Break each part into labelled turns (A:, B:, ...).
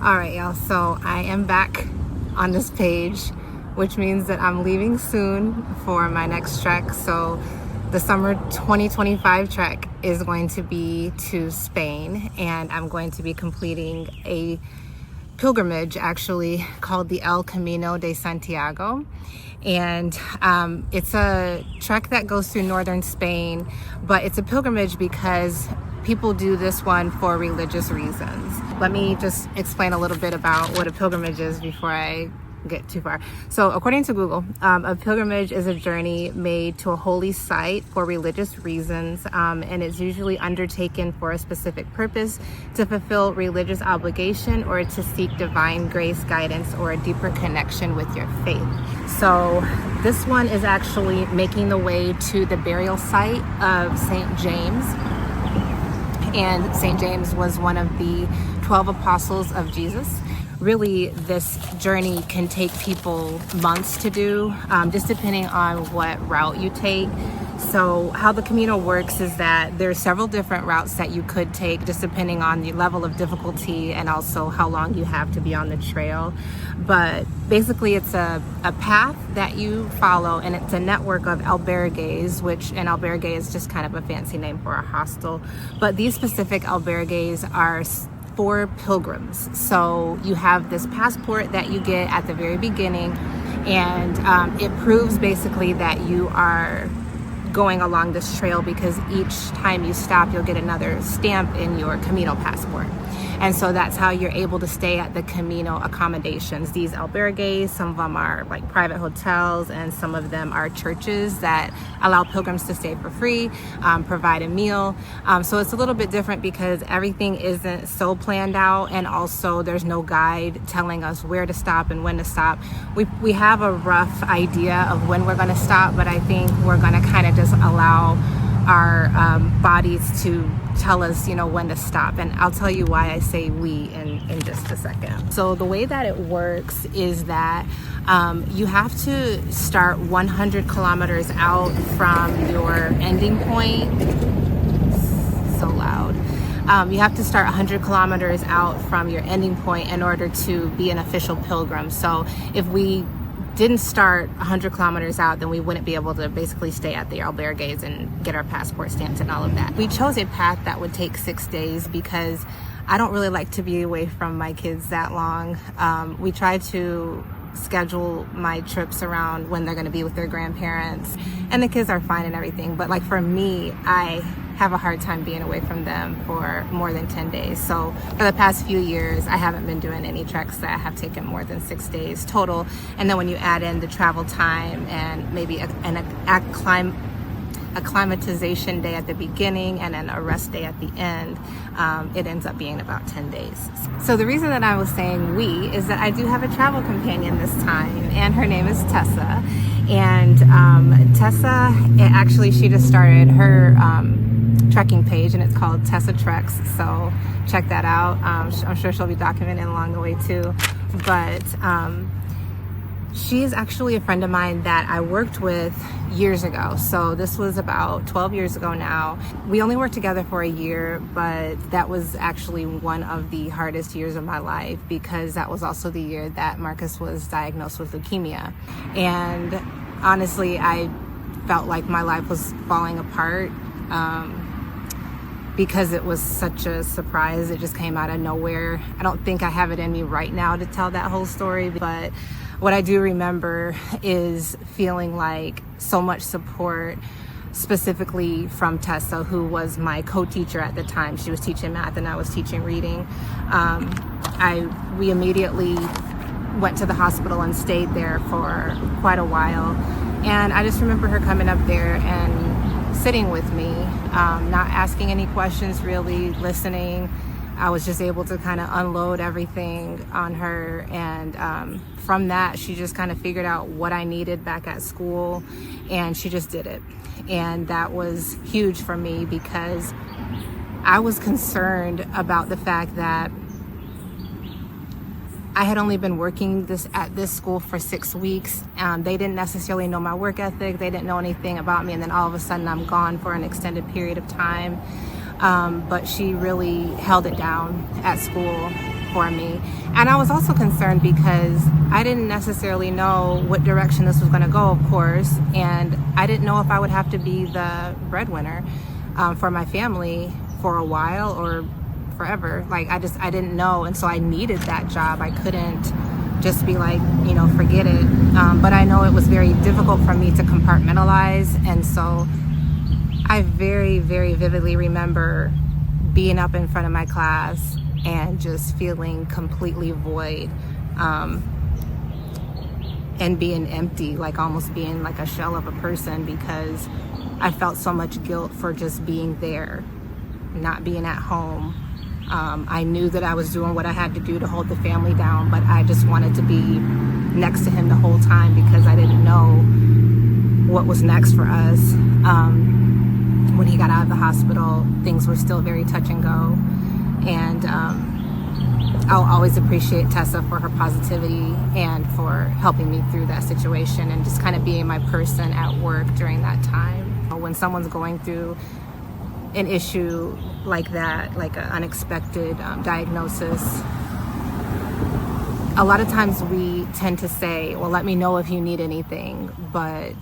A: All right, y'all, so I am back on this page, which means that I'm leaving soon for my next trek. So the summer 2025 trek is going to be to Spain, and I'm going to be completing a pilgrimage actually called the El Camino de Santiago. And it's a trek that goes through northern Spain, but it's a pilgrimage because people do this one for religious reasons. Let me just explain a little bit about what a pilgrimage is before I get too far. So according to Google, a pilgrimage is a journey made to a holy site for religious reasons, and it's usually undertaken for a specific purpose, to fulfill religious obligation or to seek divine grace, guidance, or a deeper connection with your faith. So this one is actually making the way to the burial site of St. James. And St. James was one of the 12 apostles of Jesus. Really, this journey can take people months to do, just depending on what route you take. So how the Camino works is that there's several different routes that you could take, just depending on the level of difficulty and also how long you have to be on the trail. But basically it's a path that you follow, and it's a network of albergues, which an albergue is just kind of a fancy name for a hostel. But these specific albergues are for pilgrims. So you have this passport that you get at the very beginning, and it proves basically that you are going along this trail, because each time you stop you'll get another stamp in your Camino passport. And so that's how you're able to stay at the Camino accommodations. These albergues, some of them are like private hotels, and some of them are churches that allow pilgrims to stay for free, provide a meal. So it's a little bit different because everything isn't so planned out, and also there's no guide telling us where to stop and when to stop. We have a rough idea of when we're gonna stop, but I think we're gonna kind of just allow our bodies to tell us, when to stop. And I'll tell you why I say we in just a second. So the way that it works is that you have to start 100 kilometers out from your ending point. So loud. You have to start 100 kilometers out from your ending point in order to be an official pilgrim. So if we didn't start 100 kilometers out, then we wouldn't be able to basically stay at the albergues and get our passport stamped and all of that. We chose a path that would take 6 days because I don't really like to be away from my kids that long. We try to schedule my trips around when they're going to be with their grandparents, and the kids are fine and everything, but like for me, I have a hard time being away from them for more than 10 days. So for the past few years, I haven't been doing any treks that have taken more than 6 days total. And then when you add in the travel time and maybe an acclimatization day at the beginning and then a rest day at the end, it ends up being about 10 days. So the reason that I was saying we is that I do have a travel companion this time, and her name is Tessa. And Tessa, she just started her trekking page, and it's called Tessa Treks, so check that out. I'm sure she'll be documenting along the way too. But she is actually a friend of mine that I worked with years ago. So this was about 12 years ago now. We only worked together for a year, but that was actually one of the hardest years of my life, because that was also the year that Marcus was diagnosed with leukemia. And honestly, I felt like my life was falling apart, because it was such a surprise. It just came out of nowhere. I don't think I have it in me right now to tell that whole story, but what I do remember is feeling like so much support, specifically from Tessa, who was my co-teacher at the time. She was teaching math and I was teaching reading. We immediately went to the hospital and stayed there for quite a while. And I just remember her coming up there and sitting with me, not asking any questions, really listening. I was just able to kind of unload everything on her, and from that she just kind of figured out what I needed back at school, and she just did it. And that was huge for me, because I was concerned about the fact that I had only been working at this school for 6 weeks. They didn't necessarily know my work ethic. They didn't know anything about me. And then all of a sudden I'm gone for an extended period of time. But she really held it down at school. for me. And I was also concerned because I didn't necessarily know what direction this was going to go, of course, and I didn't know if I would have to be the breadwinner for my family for a while or forever. Like, I didn't know, and so I needed that job. I couldn't just be like, forget it. But I know it was very difficult for me to compartmentalize, and so I very, very vividly remember being up in front of my class and just feeling completely void, and being empty, like almost being like a shell of a person, because I felt so much guilt for just being there, not being at home. I knew that I was doing what I had to do to hold the family down, but I just wanted to be next to him the whole time because I didn't know what was next for us. When he got out of the hospital, things were still very touch and go. And I'll always appreciate Tessa for her positivity and for helping me through that situation and just kind of being my person at work during that time. When someone's going through an issue like that, like an unexpected diagnosis, a lot of times we tend to say, well, let me know if you need anything. But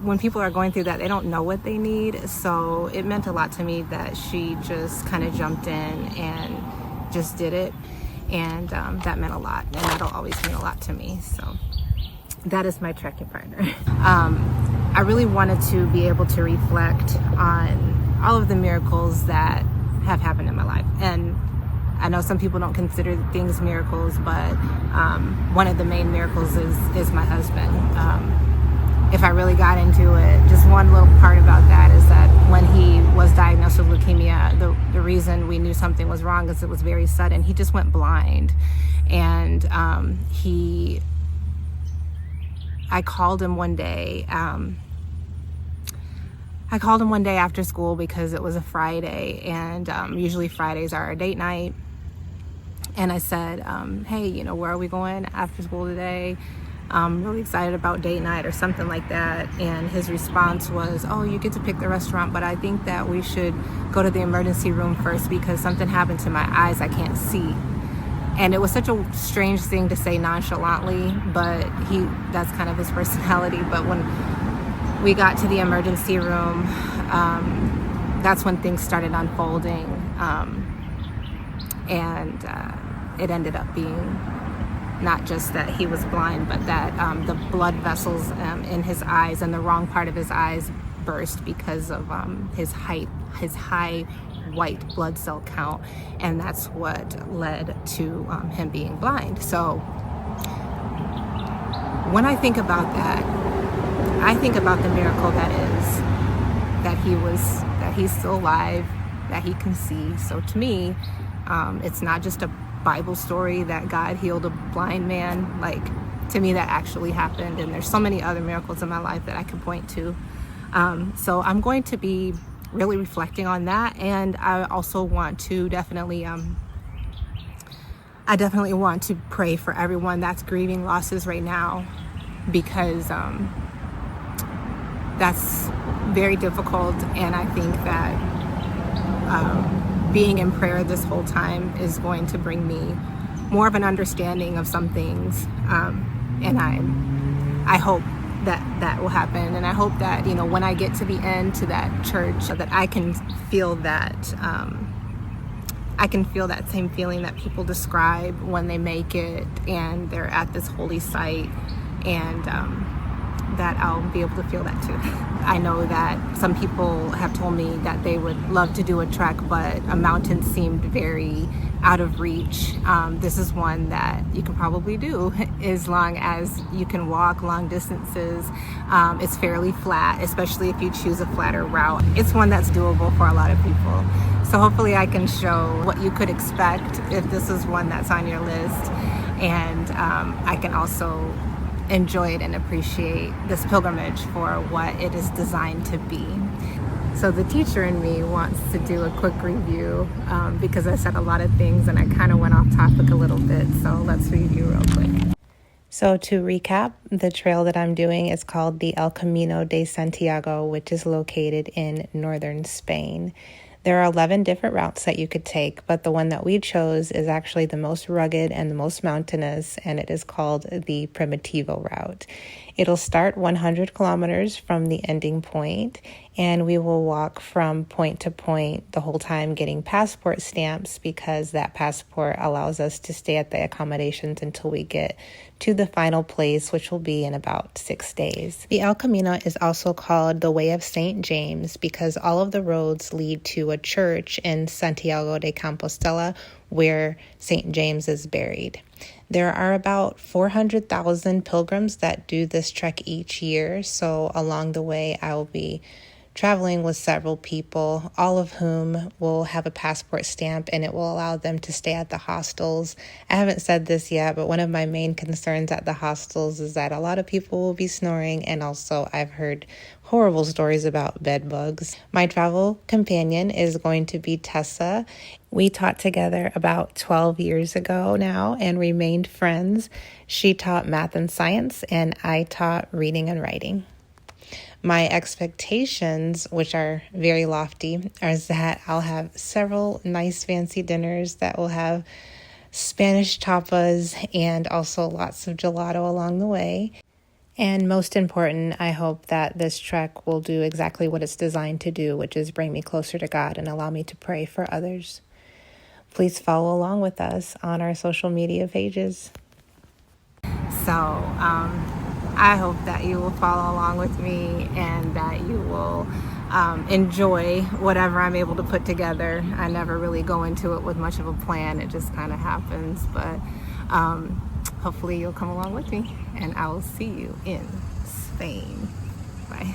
A: when people are going through that, they don't know what they need. So it meant a lot to me that she just kind of jumped in and just did it. And that meant a lot. And that'll always mean a lot to me. So that is my trekking partner. I really wanted to be able to reflect on all of the miracles that have happened in my life. And I know some people don't consider things miracles, but one of the main miracles is my husband. If I really got into it, just one little part about that is that when he was diagnosed with leukemia, the reason we knew something was wrong is it was very sudden. He just went blind. And I called him one day. I called him one day after school because it was a Friday, and usually Fridays are our date night. And I said, hey, where are we going after school today? I'm really excited about date night or something like that. And his response was, oh, you get to pick the restaurant, but I think that we should go to the emergency room first because something happened to my eyes I can't see. And it was such a strange thing to say nonchalantly, but that's kind of his personality. But when we got to the emergency room, that's when things started unfolding. And it ended up being not just that he was blind, but that the blood vessels in his eyes and the wrong part of his eyes burst because of his high white blood cell count, and that's what led to him being blind. So when I think about that, I think about the miracle that is that he's still alive, that he can see. So to me, it's not just a Bible story that God healed a blind man. Like, to me, that actually happened, and there's so many other miracles in my life that I can point to. So I'm going to be really reflecting on that, and I also want to definitely want to pray for everyone that's grieving losses right now, because that's very difficult, and I think that being in prayer this whole time is going to bring me more of an understanding of some things, and I hope that will happen. And I hope that when I get to the end, to that church, that I can feel that same feeling that people describe when they make it and they're at this holy site, and that I'll be able to feel that too. I know that some people have told me that they would love to do a trek, but a mountain seemed very out of reach. This is one that you can probably do as long as you can walk long distances. It's fairly flat, especially if you choose a flatter route. It's one that's doable for a lot of people. So hopefully I can show what you could expect if this is one that's on your list. And I can also enjoy it and appreciate this pilgrimage for what it is designed to be. So the teacher in me wants to do a quick review because I said a lot of things and I kind of went off topic a little bit. So let's review real quick. So to recap, the trail that I'm doing is called the El Camino de Santiago, which is located in northern Spain. There are 11 different routes that you could take, but the one that we chose is actually the most rugged and the most mountainous, and it is called the Primitivo route. It'll start 100 kilometers from the ending point, and we will walk from point to point the whole time getting passport stamps, because that passport allows us to stay at the accommodations until we get to the final place, which will be in about 6 days. The El Camino is also called the Way of St. James because all of the roads lead to a church in Santiago de Compostela where St. James is buried. There are about 400,000 pilgrims that do this trek each year, so along the way I will be traveling with several people, all of whom will have a passport stamp, and it will allow them to stay at the hostels. I haven't said this yet, but one of my main concerns at the hostels is that a lot of people will be snoring, and also I've heard horrible stories about bed bugs. My travel companion is going to be Tessa. We taught together about 12 years ago now and remained friends. She taught math and science, and I taught reading and writing. My expectations, which are very lofty, is that I'll have several nice fancy dinners that will have Spanish tapas and also lots of gelato along the way. And most important, I hope that this trek will do exactly what it's designed to do, which is bring me closer to God and allow me to pray for others. Please follow along with us on our social media pages. So, I hope that you will follow along with me and that you will enjoy whatever I'm able to put together. I never really go into it with much of a plan. It just kind of happens. But hopefully you'll come along with me, and I will see you in Spain. Bye.